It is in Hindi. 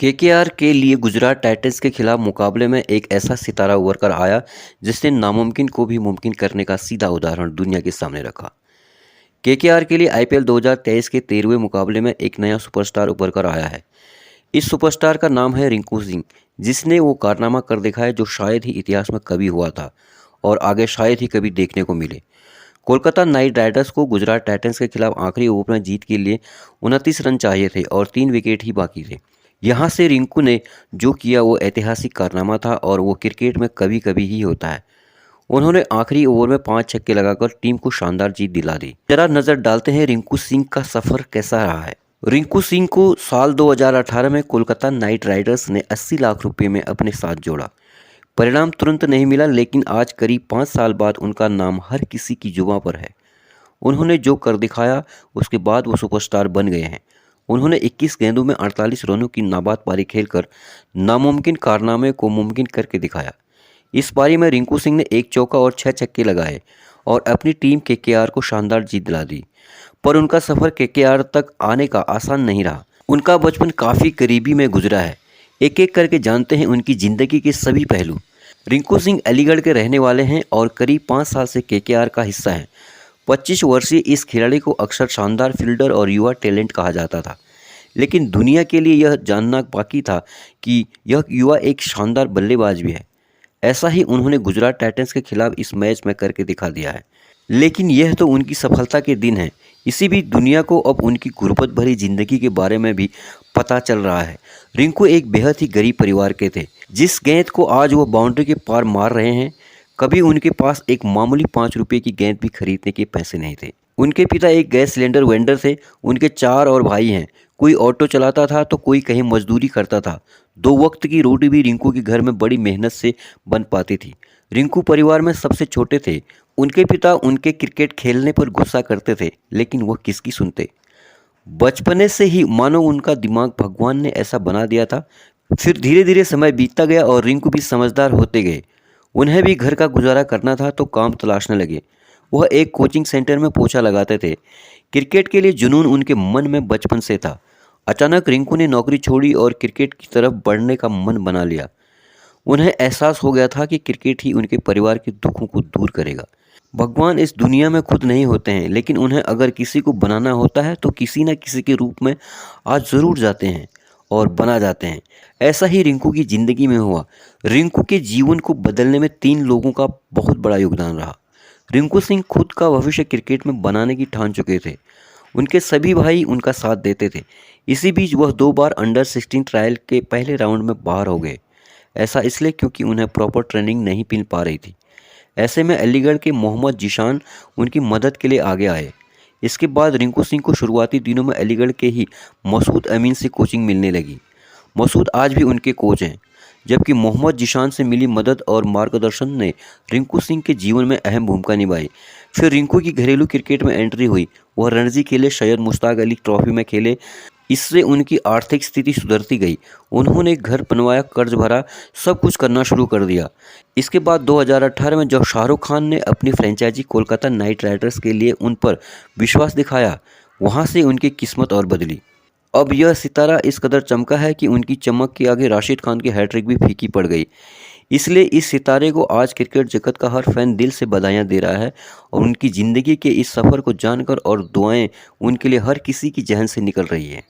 केकेआर के लिए गुजरात टाइटंस के खिलाफ मुकाबले में एक ऐसा सितारा उभर कर आया जिसने नामुमकिन को भी मुमकिन करने का सीधा उदाहरण दुनिया के सामने रखा। केकेआर के लिए आईपीएल 2023 के 13वें मुकाबले में एक नया सुपरस्टार उभर कर आया है। इस सुपरस्टार का नाम है रिंकू सिंह, जिसने वो कारनामा कर दिखाया जो शायद ही इतिहास में कभी हुआ था और आगे शायद ही कभी देखने को मिले। कोलकाता नाइट राइडर्स को गुजरात टाइटंस के खिलाफ आखिरी ओवर में जीत के लिए 29 रन चाहिए थे और 3 विकेट ही बाकी थे। यहाँ से रिंकू ने जो किया वो ऐतिहासिक कारनामा था और वो क्रिकेट में कभी कभी ही होता है। उन्होंने आखिरी ओवर में 5 छक्के लगाकर टीम को शानदार जीत दिला दी। जरा नज़र डालते हैं रिंकू सिंह का सफ़र कैसा रहा है। रिंकू सिंह को साल 2018 में कोलकाता नाइट राइडर्स ने 80 लाख रुपए में अपने साथ जोड़ा। परिणाम तुरंत नहीं मिला, लेकिन आज करीब 5 साल बाद उनका नाम हर किसी की जुबां पर है। उन्होंने जो कर दिखाया उसके बाद वो सुपरस्टार बन गए हैं। उन्होंने 21 गेंदों में 48 रनों की नाबाद पारी खेलकर नामुमकिन कारनामे को मुमकिन करके दिखाया। इस पारी में रिंकू सिंह ने 1 चौका और 6 छक्के लगाए और अपनी टीम केकेआर को शानदार जीत दिला दी। पर उनका सफ़र केकेआर तक आने का आसान नहीं रहा। उनका बचपन काफ़ी करीबी में गुजरा है। एक एक करके जानते हैं उनकी ज़िंदगी के सभी पहलू। रिंकू सिंह अलीगढ़ के रहने वाले हैं और करीब 5 साल से केकेआर का हिस्सा हैं। 25 वर्षीय इस खिलाड़ी को अक्सर शानदार फील्डर और युवा टैलेंट कहा जाता था, लेकिन दुनिया के लिए यह जानना बाकी था कि यह युवा एक शानदार बल्लेबाज भी है। ऐसा ही उन्होंने गुजरात टाइटंस के खिलाफ इस मैच में करके दिखा दिया है। लेकिन यह तो उनकी सफलता के दिन हैं। इसी बीच दुनिया को अब उनकी गुर्बत भरी जिंदगी के बारे में भी पता चल रहा है। रिंकू एक बेहद ही गरीब परिवार के थे। जिस गेंद को आज वो बाउंड्री के पार मार रहे हैं, कभी उनके पास एक मामूली 5 रुपये की गेंद भी खरीदने के पैसे नहीं थे। उनके पिता एक गैस सिलेंडर वेंडर थे। उनके 4 और भाई हैं। कोई ऑटो चलाता था तो कोई कहीं मजदूरी करता था। 2 वक्त की रोटी भी रिंकू के घर में बड़ी मेहनत से बन पाती थी। रिंकू परिवार में सबसे छोटे थे। उनके पिता उनके क्रिकेट खेलने पर गुस्सा करते थे, लेकिन वह किसकी सुनते। बचपने से ही मानो उनका दिमाग भगवान ने ऐसा बना दिया था। फिर धीरे धीरे समय बीतता गया और रिंकू भी समझदार होते गए। उन्हें भी घर का गुजारा करना था तो काम तलाशने लगे। वह एक कोचिंग सेंटर में पोछा लगाते थे। क्रिकेट के लिए जुनून उनके मन में बचपन से था। अचानक रिंकू ने नौकरी छोड़ी और क्रिकेट की तरफ बढ़ने का मन बना लिया। उन्हें एहसास हो गया था कि क्रिकेट ही उनके परिवार के दुखों को दूर करेगा। भगवान इस दुनिया में खुद नहीं होते हैं, लेकिन उन्हें अगर किसी को बनाना होता है तो किसी न किसी के रूप में आज ज़रूर जाते हैं और बना जाते हैं। ऐसा ही रिंकू की ज़िंदगी में हुआ। रिंकू के जीवन को बदलने में 3 लोगों का बहुत बड़ा योगदान रहा। रिंकू सिंह खुद का भविष्य क्रिकेट में बनाने की ठान चुके थे। उनके सभी भाई उनका साथ देते थे। इसी बीच वह 2 बार अंडर 16 ट्रायल के पहले राउंड में बाहर हो गए। ऐसा इसलिए क्योंकि उन्हें प्रॉपर ट्रेनिंग नहीं मिल पा रही थी। ऐसे में अलीगढ़ के मोहम्मद जीशान उनकी मदद के लिए आगे आए। इसके बाद रिंकू सिंह को शुरुआती दिनों में अलीगढ़ के ही मसूद अमीन से कोचिंग मिलने लगी। मसूद आज भी उनके कोच हैं, जबकि मोहम्मद जीशान से मिली मदद और मार्गदर्शन ने रिंकू सिंह के जीवन में अहम भूमिका निभाई। फिर रिंकू की घरेलू क्रिकेट में एंट्री हुई। वह रणजी खेले, सैयद मुश्ताक अली ट्रॉफी में खेले। इससे उनकी आर्थिक स्थिति सुधरती गई। उन्होंने घर बनवाया, कर्ज भरा, सब कुछ करना शुरू कर दिया। इसके बाद 2018 में जब शाहरुख खान ने अपनी फ्रेंचाइजी कोलकाता नाइट राइडर्स के लिए उन पर विश्वास दिखाया, वहां से उनकी किस्मत और बदली। अब यह सितारा इस कदर चमका है कि उनकी चमक के आगे राशिद खान की हैट्रिक भी फीकी पड़ गई। इसलिए इस सितारे को आज क्रिकेट जगत का हर फैन दिल से बधाइयाँ दे रहा है और उनकी ज़िंदगी के इस सफ़र को जानकर और दुआएं उनके लिए हर किसी की जहन से निकल रही है।